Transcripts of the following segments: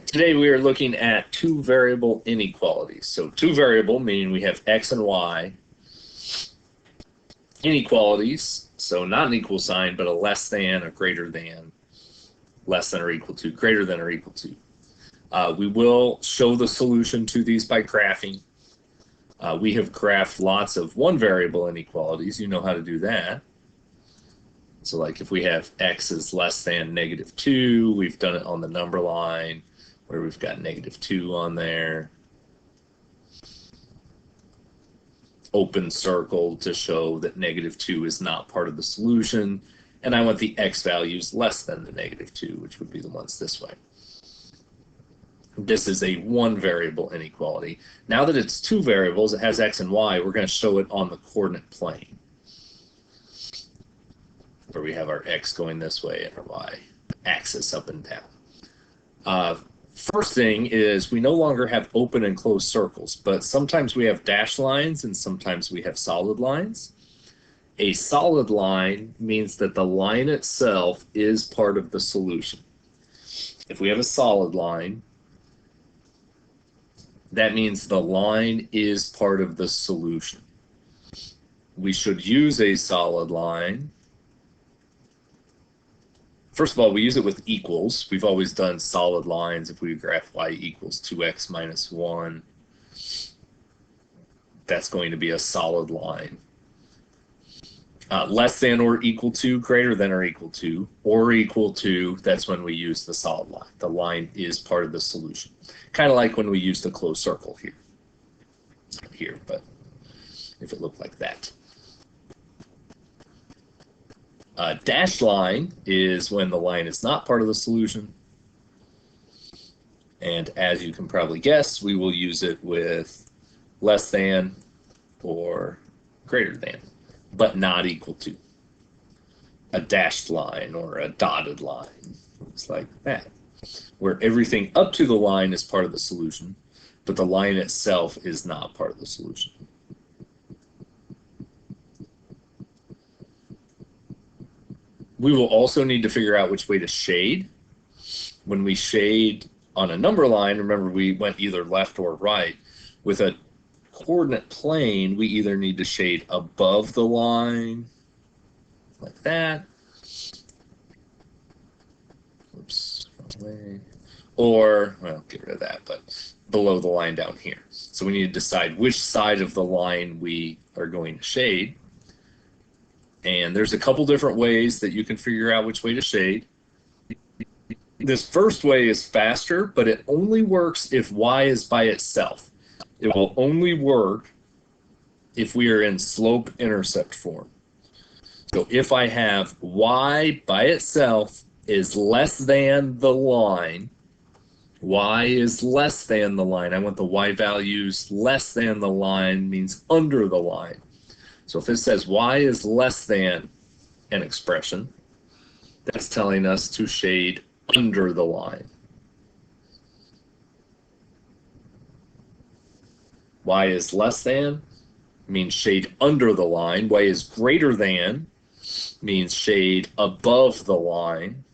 Today we are looking at two variable inequalities. So two variable meaning we have x and y. Inequalities, so not an equal sign, but a less than, a greater than, less than or equal to, greater than or equal to. We will show the solution to these by graphing. We have graphed lots of one variable inequalities. You know how to do that. So like if we have x is less than -2, we've done it on the number line where we've got -2 on there. Open circle to show that -2 is not part of the solution. And I want the x values less than the -2, which would be the ones this way. This is a one variable inequality. Now that it's two variables, it has x and y, we're going to show it on the coordinate plane, where we have our x going this way and our y axis up and down. First thing is we no longer have open and closed circles, but sometimes we have dashed lines and sometimes we have solid lines. A solid line means that the line itself is part of the solution. If we have a solid line, that means the line is part of the solution. We should use a solid line. First of all, we use it with equals. We've always done solid lines. If we graph y equals 2x minus 1, that's going to be a solid line. Less than or equal to, greater than or equal to, that's when we use the solid line. The line is part of the solution. Kind of like when we use the closed circle here, but if it looked like that. Dashed line is when the line is not part of the solution. And as you can probably guess, we will use it with less than or greater than, but not equal to. A dashed line or a dotted line, looks like that, where everything up to the line is part of the solution, but the line itself is not part of the solution. We will also need to figure out which way to shade. When we shade on a number line, remember we went either left or right. With a coordinate plane, we either need to shade above the line, like that. Oops, wrong way. Or, well, get rid of that, but below the line down here. So we need to decide which side of the line we are going to shade. And there's a couple different ways that you can figure out which way to shade. This first way is faster, but it only works if y is by itself. It will only work if we are in slope-intercept form. So if I have y by itself is less than the line, y is less than the line. I want the y values less than the line means under the line. So if it says y is less than an expression, that's telling us to shade under the line. Y is less than means shade under the line. Y is greater than means shade above the line.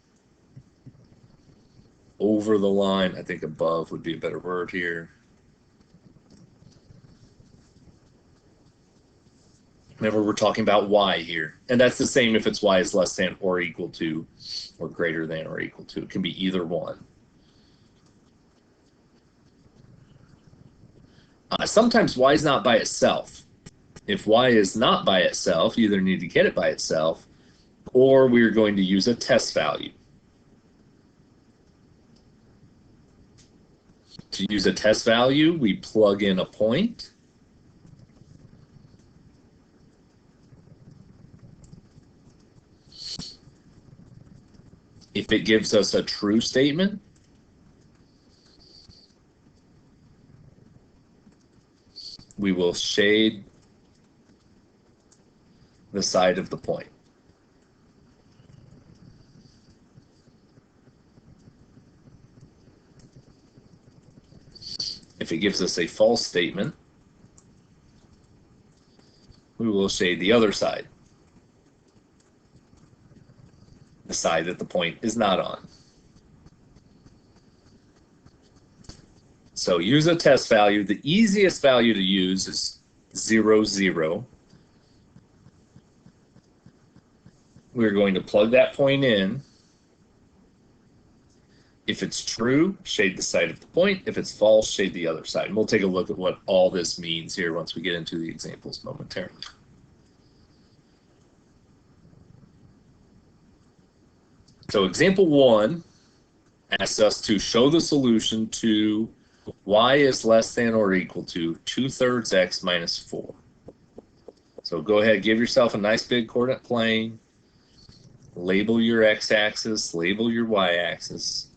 Over the line, I think above would be a better word here. Remember, we're talking about y here. And that's the same if it's y is less than or equal to, or greater than or equal to. It can be either one. Sometimes y is not by itself. If y is not by itself, you either need to get it by itself, or we're going to use a test value. To use a test value, we plug in a point. If it gives us a true statement, we will shade the side of the point. If it gives us a false statement, we will shade the other side, the side that the point is not on. So use a test value. The easiest value to use is 0, 0. We're going to plug that point in. If it's true, shade the side of the point. If it's false, shade the other side. And we'll take a look at what all this means here once we get into the examples momentarily. So example 1 asks us to show the solution to y is less than or equal to 2/3 x minus 4. So go ahead, give yourself a nice big coordinate plane, label your x-axis, label your y-axis.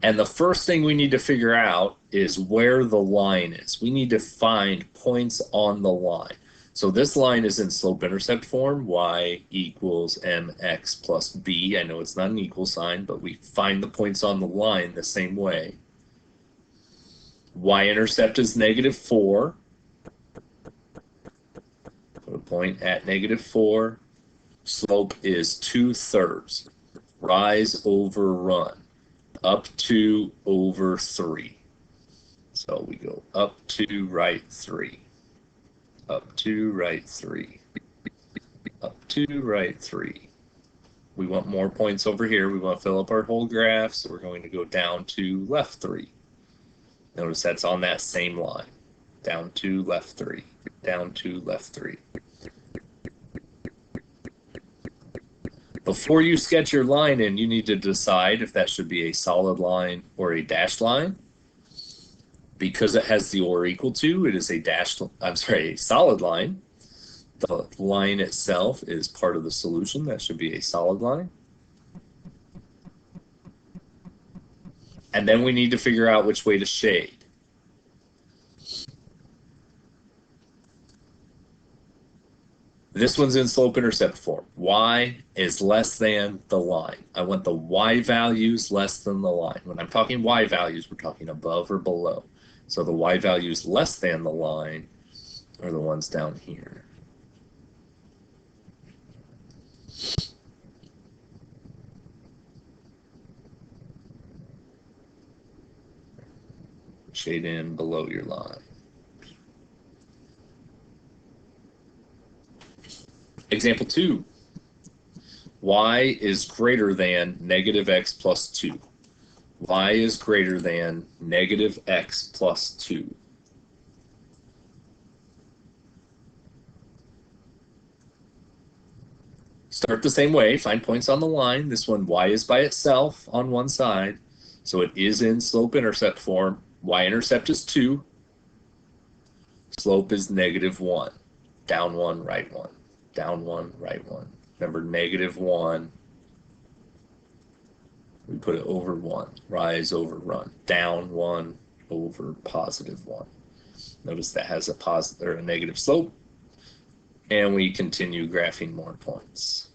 And the first thing we need to figure out is where the line is. We need to find points on the line. So this line is in slope-intercept form, y equals mx plus b. I know it's not an equal sign, but we find the points on the line the same way. Y-intercept is -4. Put a point at -4. Slope is 2/3. Rise over run. Up 2 over 3. So we go up 2, right 3. Up 2, right 3. Up 2, right 3. We want more points over here. We want to fill up our whole graph, so we're going to go down 2, left 3. Notice that's on that same line. Down 2, left 3. Down 2, left 3. Before you sketch your line in, you need to decide if that should be a solid line or a dashed line. Because it has the or equal to, it is a solid line. The line itself is part of the solution. That should be a solid line. And then we need to figure out which way to shade. This one's in slope-intercept form. Y is less than the line. I want the y values less than the line. When I'm talking y values, we're talking above or below. So the y values less than the line are the ones down here. Shade in below your line. Example 2. Y is greater than -x plus 2. Y is greater than -x plus 2. Start the same way. Find points on the line. This one, y is by itself on one side. So it is in slope-intercept form. Y-intercept is 2. Slope is -1. Down 1, right 1. Down 1, right 1. Remember, -1. We put it over 1. Rise over run. Down 1 over +1. Notice that has a positive or a negative slope. And we continue graphing more points.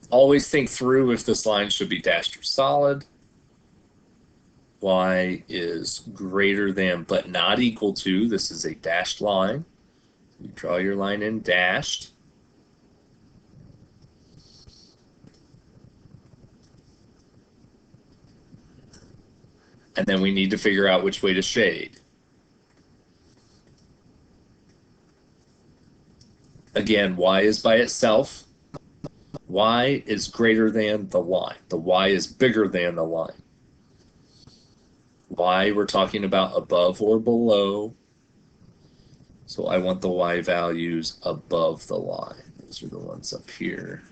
Always think through if this line should be dashed or solid. Y is greater than but not equal to. This is a dashed line. You draw your line in dashed. And then we need to figure out which way to shade. Again, y is by itself. Y is greater than the line. The y is bigger than the line. Y, we're talking about above or below. So I want the y values above the line. Those are the ones up here.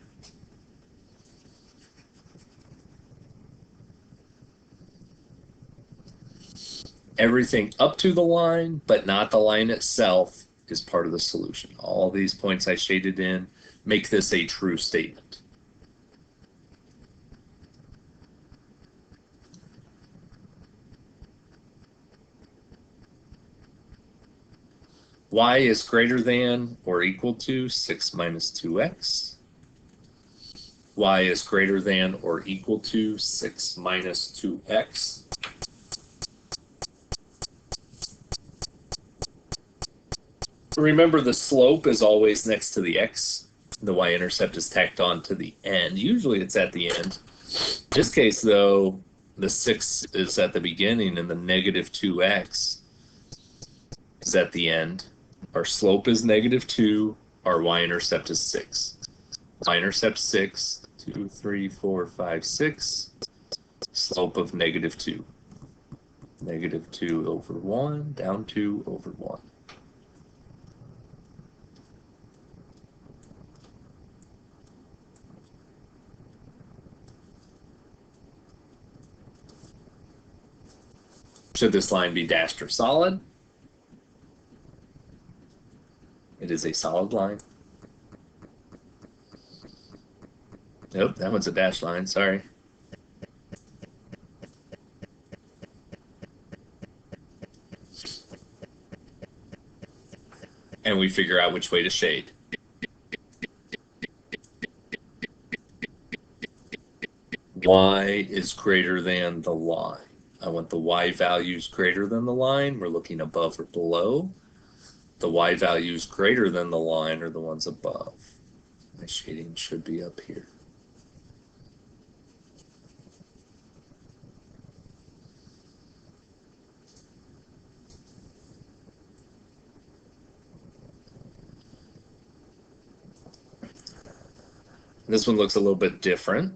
Everything up to the line, but not the line itself, is part of the solution. All these points I shaded in make this a true statement. Y is greater than or equal to 6 minus 2x. Y is greater than or equal to 6 minus 2x. Remember, the slope is always next to the x. The y-intercept is tacked on to the end. Usually it's at the end. In this case, though, the 6 is at the beginning and the negative 2x is at the end. Our slope is negative 2. Our y-intercept is 6. Y-intercept 6, 2, 3, 4, 5, 6. Slope of negative 2. Negative 2 over 1, down 2 over 1. Should this line be dashed or solid? It is a solid line. Nope, that one's a dashed line, sorry. And we figure out which way to shade. Y is greater than the line. I want the y values greater than the line. We're looking above or below. The y values greater than the line are the ones above. My shading should be up here. This one looks a little bit different.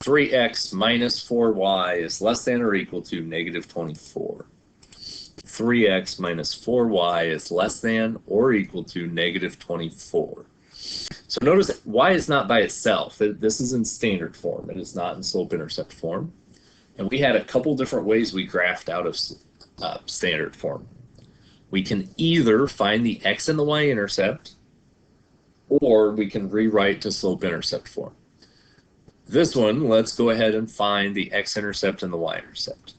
3x minus 4y is less than or equal to negative 24. 3x minus 4y is less than or equal to negative 24. So notice y is not by itself. This is in standard form. It is not in slope-intercept form. And we had a couple different ways we graphed out of standard form. We can either find the x and the y-intercept, or we can rewrite to slope-intercept form. This one, let's go ahead and find the x-intercept and the y-intercept.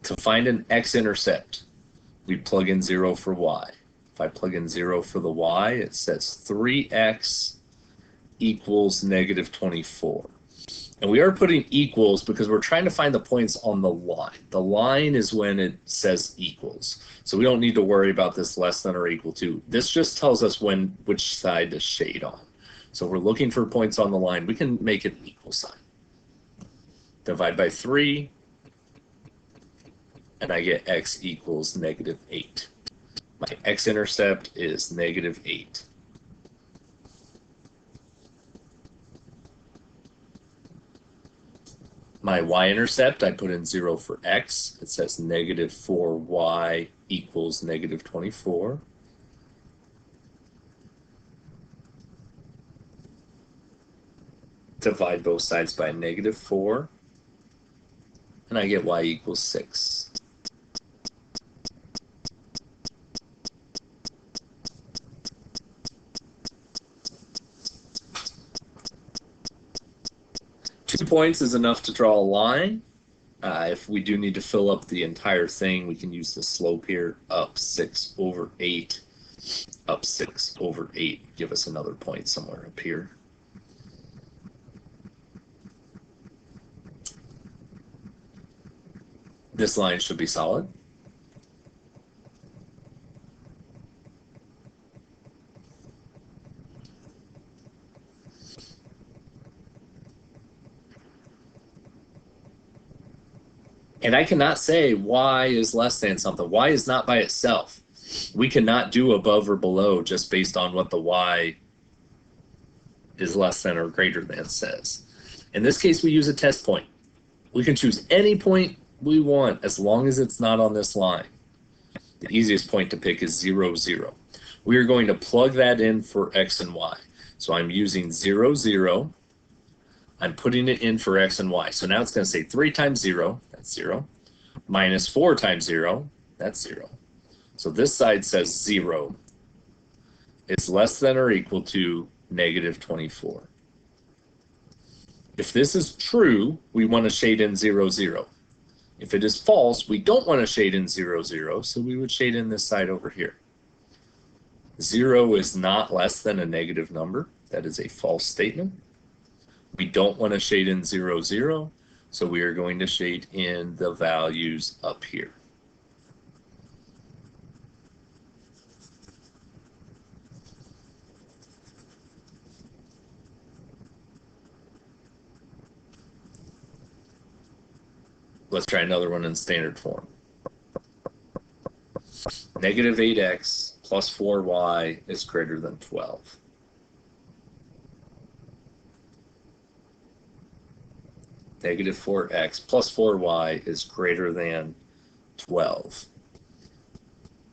To find an x-intercept, we plug in 0 for y. If I plug in 0 for the y, it says 3x equals negative 24. And we are putting equals because we're trying to find the points on the line. The line is when it says equals. So we don't need to worry about this less than or equal to. This just tells us which side to shade on. So we're looking for points on the line. We can make it an equal sign. Divide by 3, and I get x equals negative 8. My x-intercept is negative 8. My y-intercept, I put in 0 for x. It says negative 4y equals negative 24. Divide both sides by negative 4, and I get y equals 6. Points is enough to draw a line. If we do need to fill up the entire thing, we can use the slope here, up 6 over 8. Up 6 over 8. Give us another point somewhere up here. This line should be solid. And I cannot say y is less than something. Y is not by itself. We cannot do above or below just based on what the y is less than or greater than says. In this case, we use a test point. We can choose any point we want as long as it's not on this line. The easiest point to pick is 0, 0. We are going to plug that in for x and y. So I'm using 0, 0. I'm putting it in for x and y. So now it's going to say 3 times 0, that's 0, minus 4 times 0, that's 0. So this side says 0. It's less than or equal to negative 24. If this is true, we want to shade in 0, 0. If it is false, we don't want to shade in 0, 0, so we would shade in this side over here. 0 is not less than a negative number. That is a false statement. We don't want to shade in 0, 0. So we are going to shade in the values up here. Let's try another one in standard form. Negative 8x plus 4y is greater than 12. Negative 4x plus 4y is greater than 12.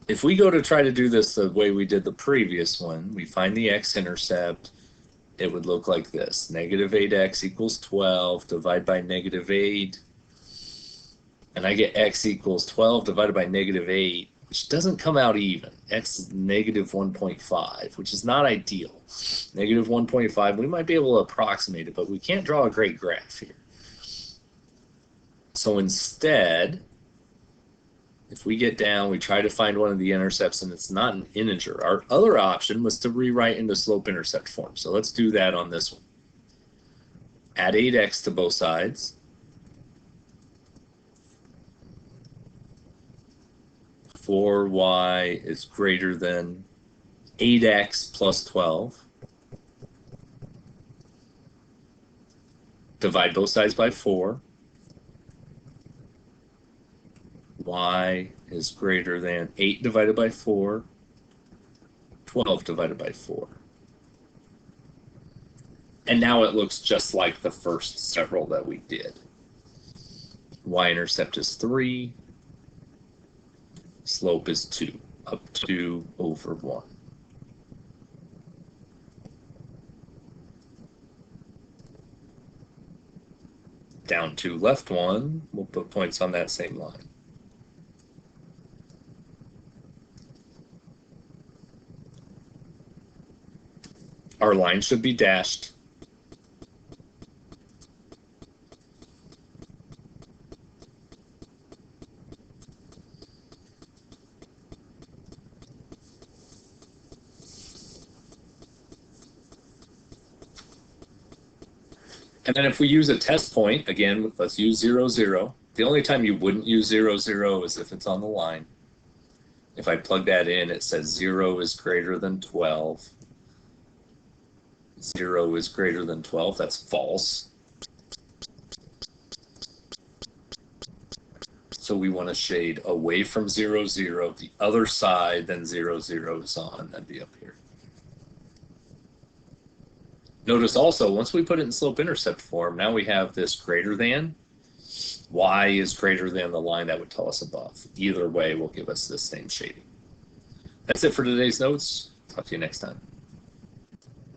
If we go to try to do this the way we did the previous one, we find the x-intercept, it would look like this. Negative 8x equals 12, divide by negative 8, and I get x equals 12 divided by negative 8, which doesn't come out even. X is negative 1.5, which is not ideal. Negative 1.5, we might be able to approximate it, but we can't draw a great graph here. So instead, if we get down, we try to find one of the intercepts and it's not an integer. Our other option was to rewrite into slope-intercept form. So let's do that on this one. Add 8x to both sides. 4y is greater than 8x plus 12. Divide both sides by 4. Y is greater than 8 divided by 4, 12 divided by 4. And now it looks just like the first several that we did. Y-intercept is 3. Slope is 2, up 2 over 1. Down 2, left 1, we'll put points on that same line. Our line should be dashed. And then if we use a test point, again, let's use 0, 0. The only time you wouldn't use 0, 0 is if it's on the line. If I plug that in, it says 0 is greater than 12. 0 is greater than 12. That's false. So we want to shade away from 0, 0, the other side, then 0, 0 is on. That'd be up here. Notice also, once we put it in slope-intercept form, now we have this greater than. Y is greater than the line that would tell us above. Either way will give us this same shading. That's it for today's notes. Talk to you next time.